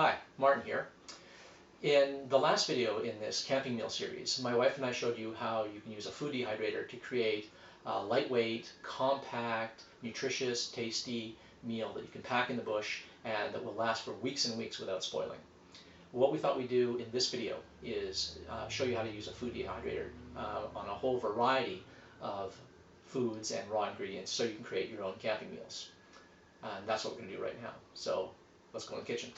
Hi, Martin here. In the last video in this camping meal series, my wife and I showed you how you can use a food dehydrator to create a lightweight, compact, nutritious, tasty meal that you can pack in the bush and that will last for weeks and weeks without spoiling. What we thought we'd do in this video is show you how to use a food dehydrator on a whole variety of foods and raw ingredients so you can create your own camping meals. And that's what we're going to do right now. So let's go in the kitchen.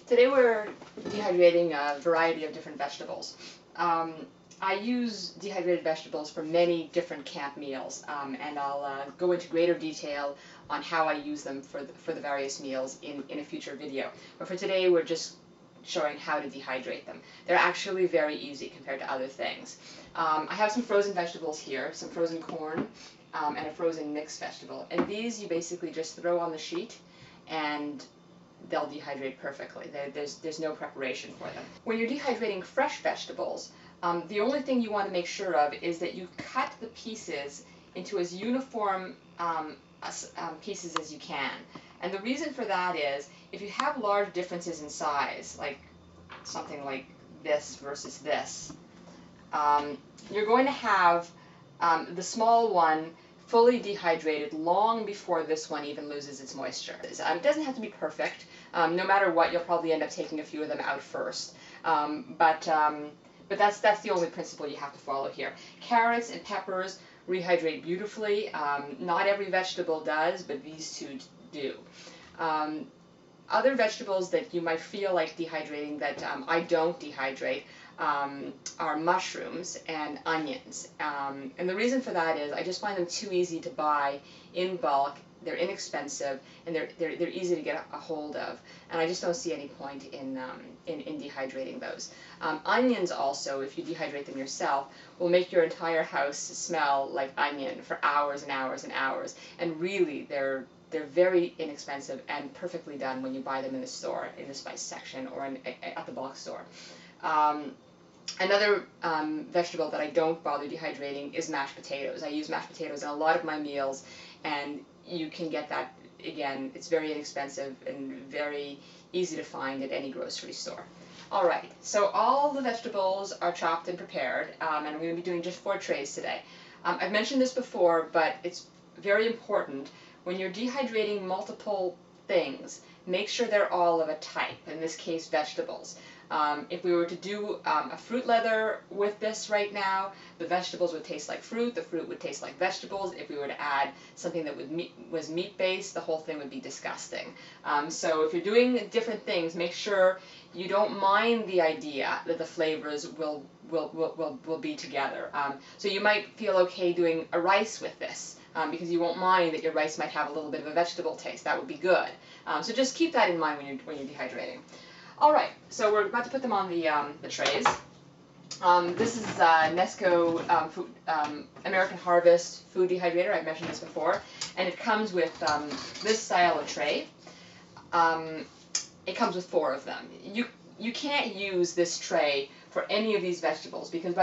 Today we're dehydrating a variety of different vegetables. I use dehydrated vegetables for many different camp meals, and I'll go into greater detail on how I use them for the various meals in a future video. But for today we're just showing how to dehydrate them. They're actually very easy compared to other things. I have some frozen vegetables here, some frozen corn, and a frozen mixed vegetable. And these you basically just throw on the sheet and they'll dehydrate perfectly. There's no preparation for them. When you're dehydrating fresh vegetables, the only thing you want to make sure of is that you cut the pieces into as uniform pieces as you can. And the reason for that is, if you have large differences in size, like something like this versus this, you're going to have the small one fully dehydrated long before this one even loses its moisture. It doesn't have to be perfect. No matter what, you'll probably end up taking a few of them out first. But that's the only principle you have to follow here. Carrots and peppers rehydrate beautifully. Not every vegetable does, but these two do. Other vegetables that you might feel like dehydrating that I don't dehydrate are mushrooms and onions. And the reason for that is I just find them too easy to buy in bulk. They're inexpensive and they're easy to get a hold of. And I just don't see any point in dehydrating those. Onions also, if you dehydrate them yourself, will make your entire house smell like onion for hours and hours and hours. And really, they're very inexpensive and perfectly done when you buy them in the store, in the spice section, or at the bulk store. Another vegetable that I don't bother dehydrating is mashed potatoes. I use mashed potatoes in a lot of my meals, and you can get that, again, it's very inexpensive and very easy to find at any grocery store. Alright, so all the vegetables are chopped and prepared, and I'm going to be doing just 4 trays today. I've mentioned this before, but it's very important. When you're dehydrating multiple things, make sure they're all of a type, in this case vegetables. If we were to do a fruit leather with this right now, the vegetables would taste like fruit, the fruit would taste like vegetables. If we were to add something that was meat-based, the whole thing would be disgusting. So if you're doing different things, make sure you don't mind the idea that the flavors will be together. So you might feel okay doing a rice with this, because you won't mind that your rice might have a little bit of a vegetable taste. That would be good. So just keep that in mind when you're dehydrating. Alright, so we're about to put them on the trays. This is Nesco American Harvest Food Dehydrator. I've mentioned this before. And it comes with this style of tray. It comes with 4 of them. You can't use this tray for any of these vegetables because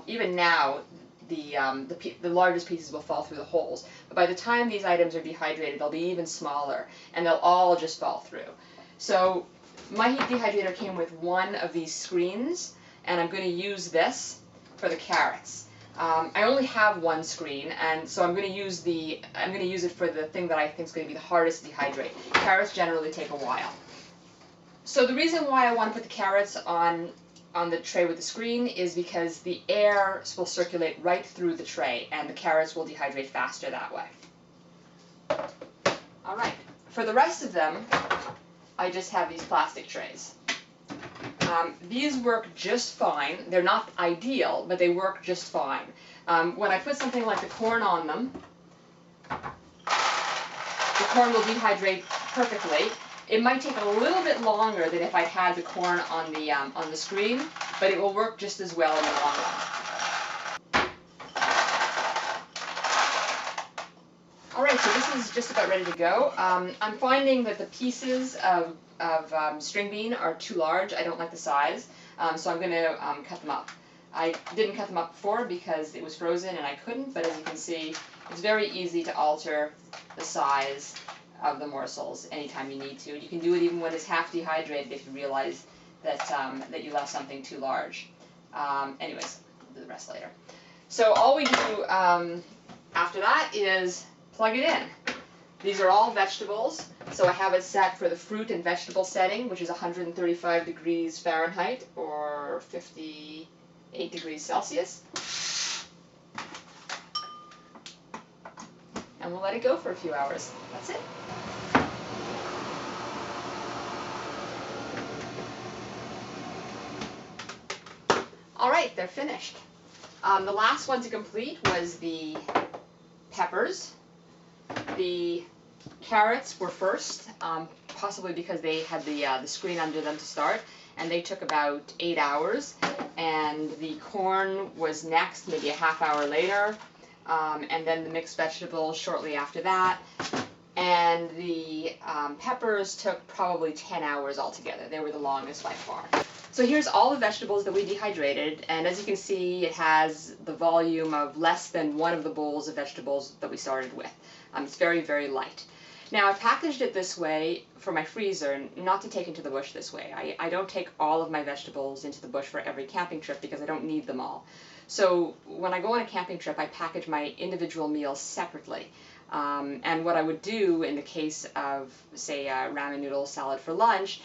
even now, the largest pieces will fall through the holes. But by the time these items are dehydrated, they'll be even smaller, and they'll all just fall through. So my heat dehydrator came with 1 of these screens, and I'm going to use this for the carrots. I only have 1 screen, and so I'm going to use it for the thing that I think is going to be the hardest to dehydrate. Carrots generally take a while. So the reason why I want to put the carrots on the tray with the screen is because the air will circulate right through the tray, and the carrots will dehydrate faster that way. All right. For the rest of them, I just have these plastic trays. These work just fine. They're not ideal, but they work just fine. When I put something like the corn on them, the corn will dehydrate perfectly. It might take a little bit longer than if I'd had the corn on the screen, but it will work just as well in the long run. Alright, so this is just about ready to go. I'm finding that the pieces of string bean are too large. I don't like the size, so I'm going to cut them up. I didn't cut them up before because it was frozen and I couldn't, but as you can see, it's very easy to alter the size of the morsels anytime you need to. You can do it even when it's half dehydrated if you realize that, that you left something too large. Anyways, we'll do the rest later. So all we do after that is plug it in. These are all vegetables, so I have it set for the fruit and vegetable setting, which is 135 degrees Fahrenheit or 58 degrees Celsius. And we'll let it go for a few hours. That's it. All right, they're finished. The last one to complete was the peppers. The carrots were first, possibly because they had the screen under them to start, and they took about 8 hours. And the corn was next, maybe a half hour later, and then the mixed vegetables shortly after that. And the peppers took probably 10 hours altogether. They were the longest by far. So here's all the vegetables that we dehydrated, and as you can see, it has the volume of less than one of the bowls of vegetables that we started with. It's very, very light. Now, I packaged it this way for my freezer, not to take into the bush this way. I don't take all of my vegetables into the bush for every camping trip because I don't need them all. So when I go on a camping trip, I package my individual meals separately. And what I would do in the case of, say, a ramen noodle salad for lunch,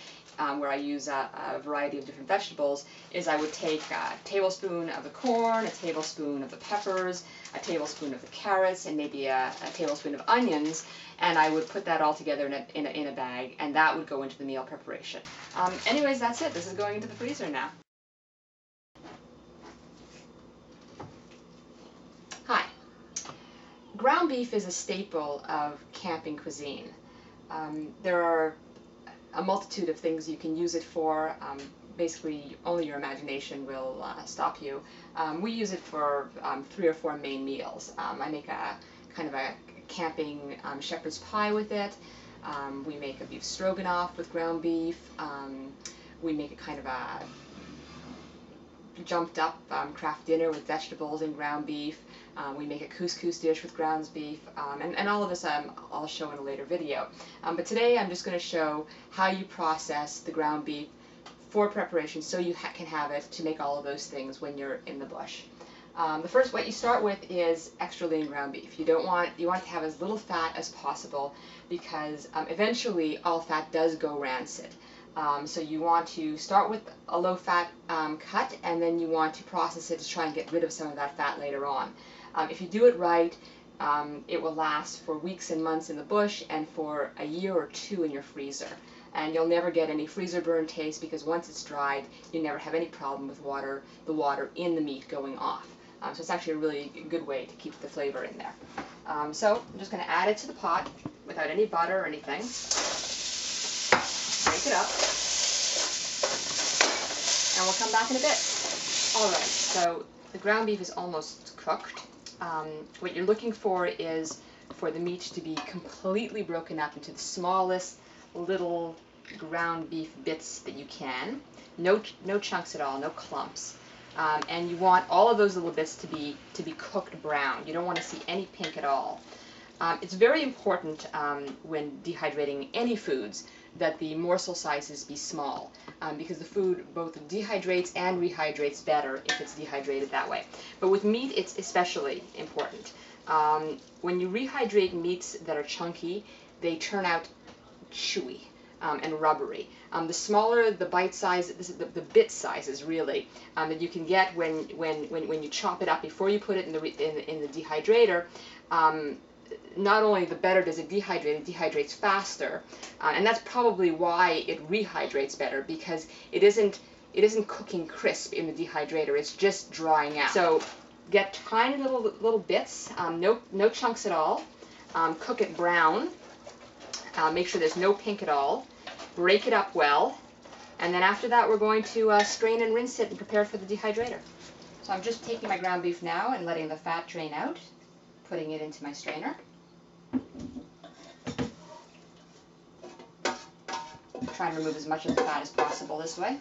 where I use a variety of different vegetables, is I would take a tablespoon of the corn, a tablespoon of the peppers, a tablespoon of the carrots, and maybe a tablespoon of onions, and I would put that all together in a bag, and that would go into the meal preparation. Anyways, that's it. This is going into the freezer now. Hi. Ground beef is a staple of camping cuisine. There are a multitude of things you can use it for. Basically, only your imagination will stop you. We use it for 3 or 4 main meals. I make a kind of a camping shepherd's pie with it. We make a beef stroganoff with ground beef. We make a kind of a jumped up craft dinner with vegetables and ground beef. We make a couscous dish with ground beef, and all of this I'll show in a later video. But today I'm just going to show how you process the ground beef for preparation so you can have it to make all of those things when you're in the bush. What you start with is extra lean ground beef. You want it to have as little fat as possible because eventually all fat does go rancid. So you want to start with a low-fat cut, and then you want to process it to try and get rid of some of that fat later on. If you do it right, it will last for weeks and months in the bush and for a year or 2 in your freezer. And you'll never get any freezer burn taste because once it's dried, you never have any problem with the water in the meat going off. So it's actually a really good way to keep the flavor in there. So I'm just going to add it to the pot without any butter or anything. Break it up, and we'll come back in a bit. Alright, so the ground beef is almost cooked. What you're looking for is for the meat to be completely broken up into the smallest little ground beef bits that you can. No chunks at all, no clumps. And you want all of those little bits to be cooked brown. You don't want to see any pink at all. It's very important when dehydrating any foods that the morsel sizes be small, because the food both dehydrates and rehydrates better if it's dehydrated that way. But with meat, it's especially important. When you rehydrate meats that are chunky, they turn out chewy and rubbery. The smaller the bite size, the bit sizes really, that you can get when you chop it up before you put it in the dehydrator, not only the better does it dehydrates faster, and that's probably why it rehydrates better, because it isn't cooking crisp in the dehydrator, it's just drying out. So get tiny little bits, no chunks at all, cook it brown, make sure there's no pink at all, break it up well, and then after that we're going to strain and rinse it and prepare for the dehydrator. So I'm just taking my ground beef now and letting the fat drain out, putting it into my strainer. Try and remove as much of the fat as possible this way,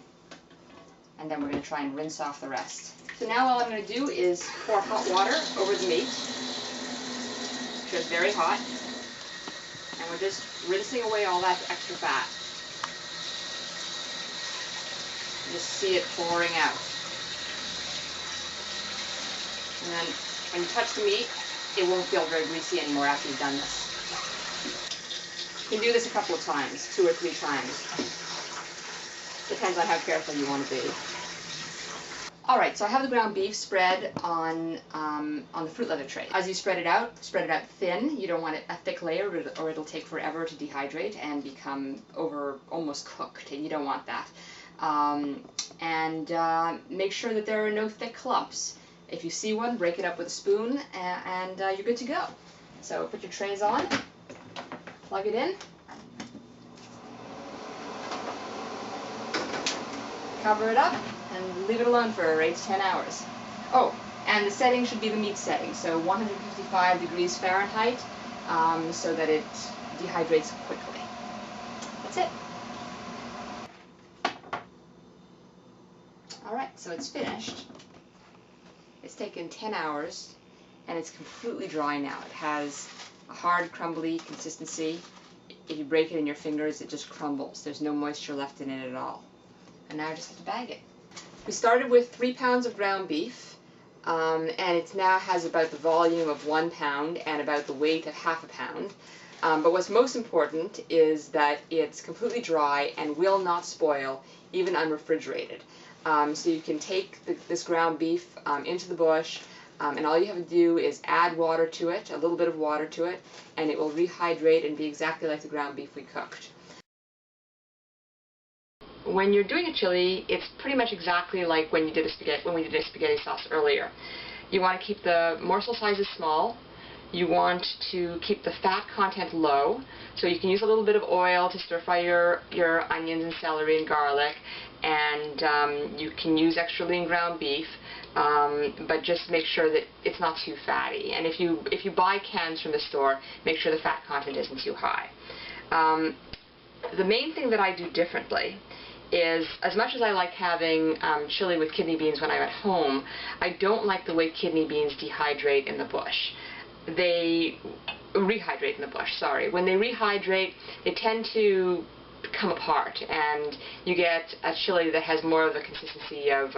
and then we're going to try and rinse off the rest. So now all I'm going to do is pour hot water over the meat, which is very hot, And we're just rinsing away all that extra fat. You just see it pouring out. And then when you touch the meat, it won't feel very greasy anymore after you've done this. You can do this a couple of times, 2 or 3 times. Depends on how careful you want to be. Alright, so I have the ground beef spread on the fruit leather tray. As you spread it out thin. You don't want it a thick layer or it'll take forever to dehydrate and become almost cooked. You don't want that. Make sure that there are no thick clumps. If you see one, break it up with a spoon and you're good to go. So put your trays on, plug it in, cover it up, and leave it alone for 8 to 10 hours. Oh, and the setting should be the meat setting, so 155 degrees Fahrenheit, so that it dehydrates quickly. That's it. Alright, so it's finished. It's taken 10 hours, and it's completely dry now. It has a hard, crumbly consistency. If you break it in your fingers, it just crumbles. There's no moisture left in it at all. And now I just have to bag it. We started with 3 pounds of ground beef, and it now has about the volume of 1 pound and about the weight of ½ pound. But what's most important is that it's completely dry and will not spoil, even unrefrigerated. So you can take this ground beef into the bush, and all you have to do is add water to it, a little bit of water to it, and it will rehydrate and be exactly like the ground beef we cooked. When you're doing a chili, it's pretty much exactly like when we did a spaghetti sauce earlier. You want to keep the morsel sizes small. You want to keep the fat content low, so you can use a little bit of oil to stir fry your onions and celery and garlic, and you can use extra lean ground beef, but just make sure that it's not too fatty. And if you buy cans from the store, make sure the fat content isn't too high. The main thing that I do differently is, as much as I like having chili with kidney beans when I'm at home, I don't like the way kidney beans dehydrate in the bush. They rehydrate in the bush, sorry. When they rehydrate, they tend to come apart, and you get a chili that has more of the consistency of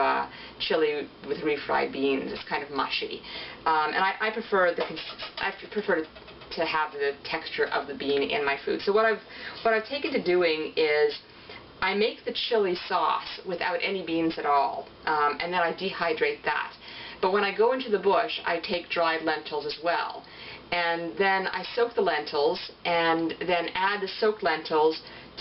chili with refried beans. It's kind of mushy, and I prefer to have the texture of the bean in my food. So what I've taken to doing is I make the chili sauce without any beans at all, and then I dehydrate that. But when I go into the bush, I take dried lentils as well. And then I soak the lentils, and then add the soaked lentils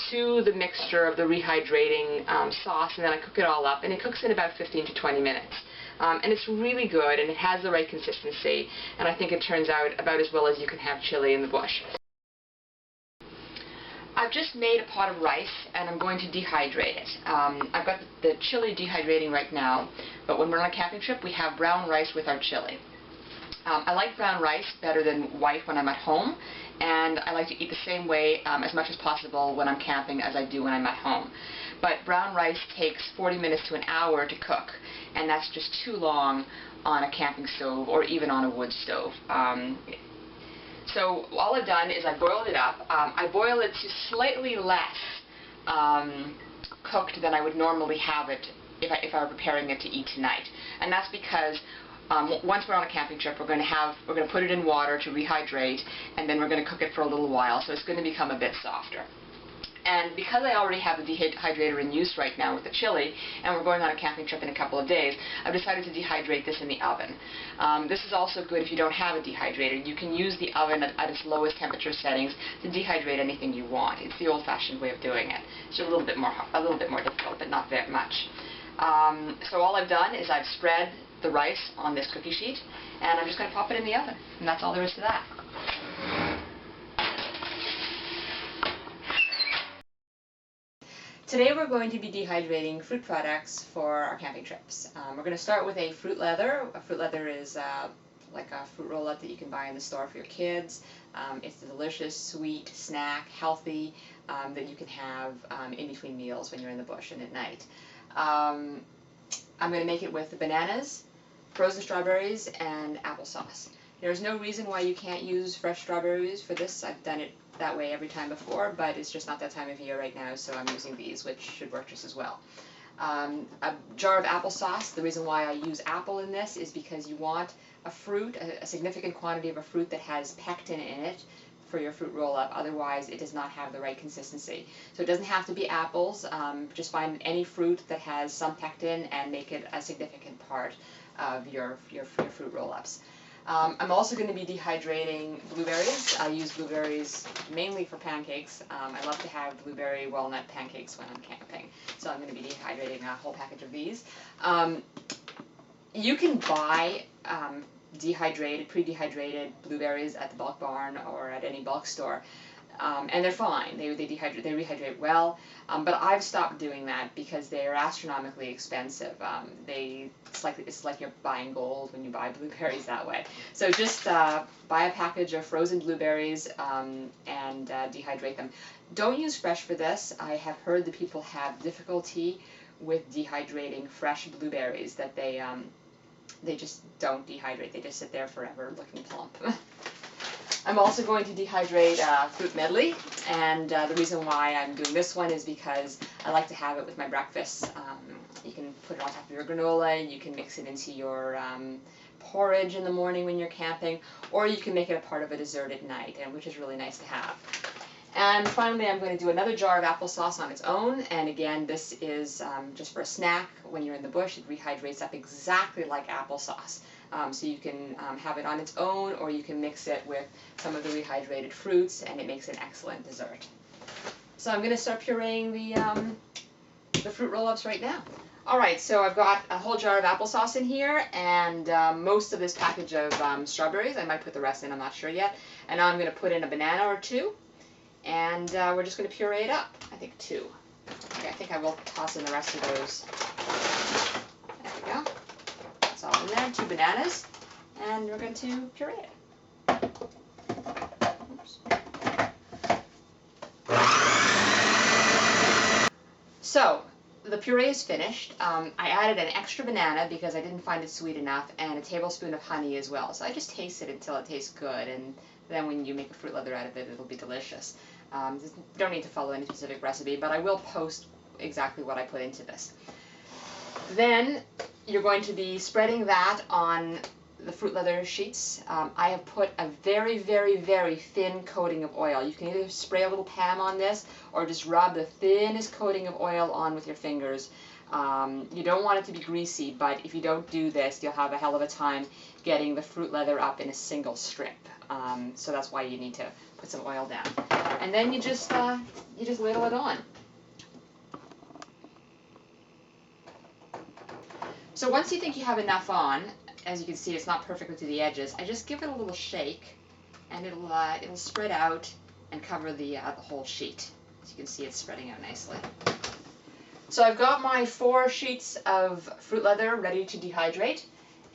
to the mixture of the rehydrating sauce, and then I cook it all up, and it cooks in about 15 to 20 minutes. And it's really good, and it has the right consistency, and I think it turns out about as well as you can have chili in the bush. I've just made a pot of rice, and I'm going to dehydrate it. I've got the chili dehydrating right now, but when we're on a camping trip, we have brown rice with our chili. I like brown rice better than white when I'm at home, and I like to eat the same way as much as possible when I'm camping as I do when I'm at home. But brown rice takes 40 minutes to an hour to cook, and that's just too long on a camping stove or even on a wood stove. So all I've done is I boiled it up. I boil it to slightly less cooked than I would normally have it if I were preparing it to eat tonight. And that's because once we're on a camping trip, we're going to put it in water to rehydrate, and then we're going to cook it for a little while, so it's going to become a bit softer. And because I already have the dehydrator in use right now with the chili, and we're going on a camping trip in a couple of days, I've decided to dehydrate this in the oven. This is also good if you don't have a dehydrator. You can use the oven at its lowest temperature settings to dehydrate anything you want. It's the old-fashioned way of doing it. It's a little bit more difficult, but not very much. So all I've done is I've spread the rice on this cookie sheet, and I'm just going to pop it in the oven, and that's all there is to that. Today we're going to be dehydrating fruit products for our camping trips. We're going to start with a fruit leather. A fruit leather is like a fruit roll-up that you can buy in the store for your kids. It's a delicious, sweet snack, healthy, that you can have in between meals when you're in the bush and at night. I'm going to make it with bananas, frozen strawberries, and applesauce. There's no reason why you can't use fresh strawberries for this. I've done it that way every time before, but it's just not that time of year right now, so I'm using these, which should work just as well. A jar of applesauce. The reason why I use apple in this is because you want a fruit, a significant quantity of a fruit that has pectin in it for your fruit roll-up, otherwise it does not have the right consistency. So it doesn't have to be apples, just find any fruit that has some pectin and make it a significant part of your fruit roll-ups. I'm also going to be dehydrating blueberries. I use blueberries mainly for pancakes. I love to have blueberry walnut pancakes when I'm camping, so I'm going to be dehydrating a whole package of these. You can buy pre-dehydrated blueberries at the bulk barn or at any bulk store. And they're fine. They rehydrate well. But I've stopped doing that because they are astronomically expensive. It's like you're buying gold when you buy blueberries that way. So just buy a package of frozen blueberries and dehydrate them. Don't use fresh for this. I have heard that people have difficulty with dehydrating fresh blueberries, that they just don't dehydrate. They just sit there forever looking plump. I'm also going to dehydrate fruit medley, and the reason why I'm doing this one is because I like to have it with my breakfast. You can put it on top of your granola, you can mix it into your porridge in the morning when you're camping, or you can make it a part of a dessert at night, and which is really nice to have. And finally, I'm going to do another jar of applesauce on its own, and again, this is just for a snack. When you're in the bush, it rehydrates up exactly like applesauce. So you can have it on its own, or you can mix it with some of the rehydrated fruits, and it makes an excellent dessert. So I'm going to start pureeing the fruit roll-ups right now. Alright, so I've got a whole jar of applesauce in here, and most of this package of strawberries. I might put the rest in, I'm not sure yet. And now I'm going to put in a banana or two, and we're just going to puree it up. I think 2. Okay, I think I will toss in the rest of those. There we go. It's all in there, 2 bananas, and we're going to puree it. Oops. So, the puree is finished. I added an extra banana because I didn't find it sweet enough, and a tablespoon of honey as well. So I just taste it until it tastes good, and then when you make a fruit leather out of it, it'll be delicious. You don't need to follow any specific recipe, but I will post exactly what I put into this. Then you're going to be spreading that on the fruit leather sheets. I have put a very, very, very thin coating of oil. You can either spray a little Pam on this or just rub the thinnest coating of oil on with your fingers. You don't want it to be greasy, but if you don't do this, you'll have a hell of a time getting the fruit leather up in a single strip. So that's why you need to put some oil down. And then you just ladle it on. So once you think you have enough on, as you can see, it's not perfectly to the edges. I just give it a little shake, and it'll spread out and cover the whole sheet. As you can see, it's spreading out nicely. So I've got my 4 sheets of fruit leather ready to dehydrate,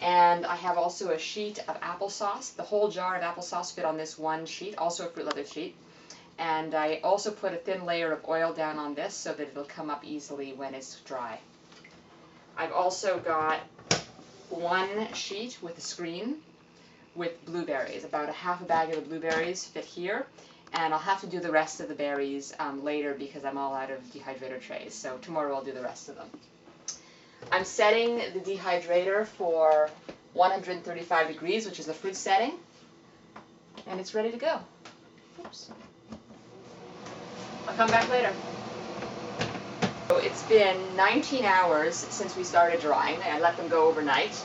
and I have also a sheet of applesauce. The whole jar of applesauce fit on this one sheet, also a fruit leather sheet. And I also put a thin layer of oil down on this so that it'll come up easily when it's dry. I've also got 1 sheet with a screen with blueberries. About a half a bag of the blueberries fit here, and I'll have to do the rest of the berries later because I'm all out of dehydrator trays, so tomorrow I'll do the rest of them. I'm setting the dehydrator for 135 degrees, which is the fruit setting, and it's ready to go. Oops. I'll come back later. So it's been 19 hours since we started drying. I let them go overnight,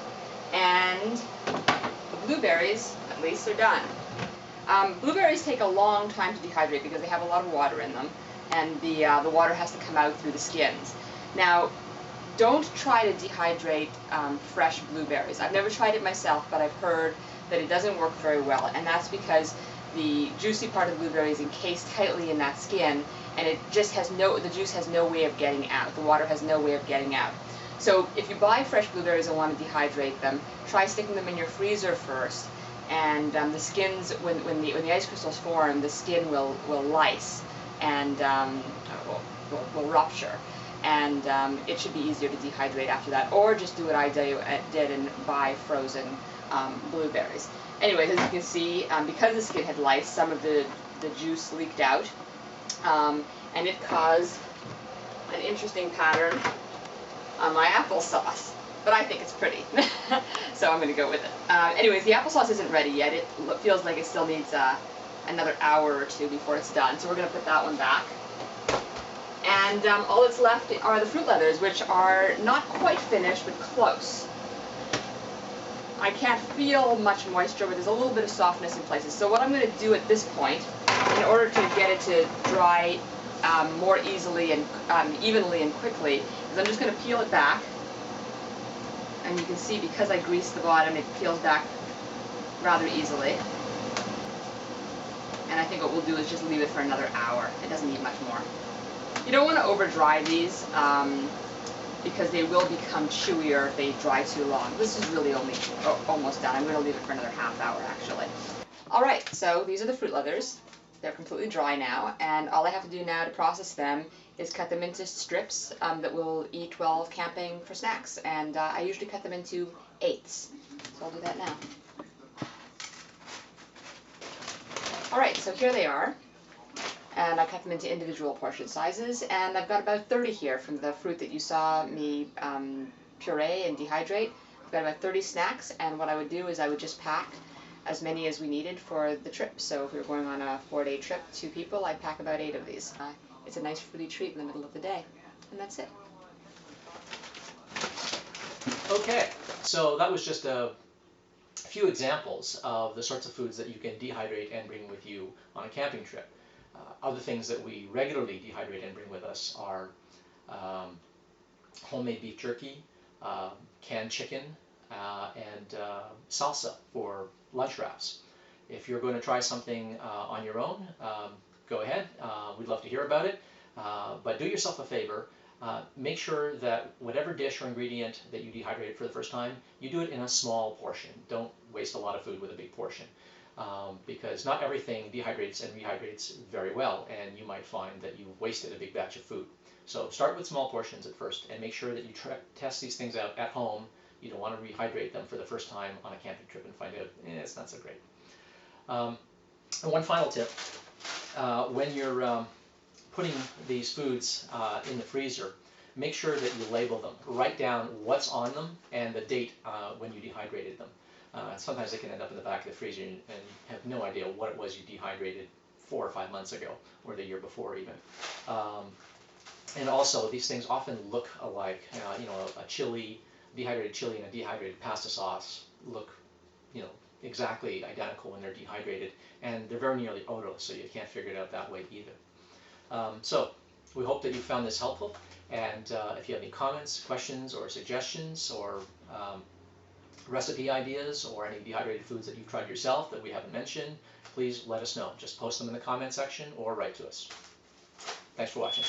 and the blueberries, at least, are done. Blueberries take a long time to dehydrate because they have a lot of water in them, and the water has to come out through the skins. Now, don't try to dehydrate fresh blueberries. I've never tried it myself, but I've heard that it doesn't work very well, and that's because the juicy part of the blueberry is encased tightly in that skin, and it just has the juice has no way of getting out. The water has no way of getting out. So if you buy fresh blueberries and want to dehydrate them, try sticking them in your freezer first, and the skins, when the ice crystals form, the skin will lyse and will rupture, and it should be easier to dehydrate after that, or just do what I did and buy frozen blueberries. Anyways, as you can see, because the skin had lice, some of the the juice leaked out, and it caused an interesting pattern on my applesauce. But I think it's pretty, so I'm going to go with it. Anyways, the applesauce isn't ready yet. It feels like it still needs another hour or two before it's done, so we're going to put that one back. And all that's left are the fruit leathers, which are not quite finished, but close. I can't feel much moisture, but there's a little bit of softness in places. So what I'm going to do at this point, in order to get it to dry more easily and evenly and quickly, is I'm just going to peel it back. And you can see, because I greased the bottom, it peels back rather easily. And I think what we'll do is just leave it for another hour. It doesn't need much more. You don't want to over dry these because they will become chewier if they dry too long. This is really only almost done. I'm going to leave it for another half hour actually. Alright, so these are the fruit leathers. They're completely dry now, and all I have to do now to process them is cut them into strips that we'll eat while camping for snacks. And I usually cut them into eighths. So I'll do that now. Alright, so here they are. And I cut them into individual portion sizes, and I've got about 30 here from the fruit that you saw me puree and dehydrate. I've got about 30 snacks, and what I would do is I would just pack as many as we needed for the trip. So if we were going on a 4-day trip, 2 people, I'd pack about 8 of these. It's a nice fruity treat in the middle of the day, and that's it. Okay, so that was just a few examples of the sorts of foods that you can dehydrate and bring with you on a camping trip. Other things that we regularly dehydrate and bring with us are homemade beef jerky, canned chicken, and salsa for lunch wraps. If you're going to try something on your own, go ahead. We'd love to hear about it. But do yourself a favor. Make sure that whatever dish or ingredient that you dehydrated for the first time, you do it in a small portion. Don't waste a lot of food with a big portion. Because not everything dehydrates and rehydrates very well, and you might find that you've wasted a big batch of food. So start with small portions at first, and make sure that you test these things out at home. You don't want to rehydrate them for the first time on a camping trip and find out it's not so great. And one final tip, when you're putting these foods in the freezer, make sure that you label them. Write down what's on them and the date when you dehydrated them. Sometimes they can end up in the back of the freezer and have no idea what it was you dehydrated 4 or 5 months ago, or the year before even. And also, these things often look alike. You know, a chili, dehydrated chili and a dehydrated pasta sauce look, you know, exactly identical when they're dehydrated, and they're very nearly odorless, so you can't figure it out that way either. So we hope that you found this helpful, and if you have any comments, questions, or suggestions, or recipe ideas, or any dehydrated foods that you've tried yourself that we haven't mentioned, please let us know. Just post them in the comment section or write to us. Thanks for watching.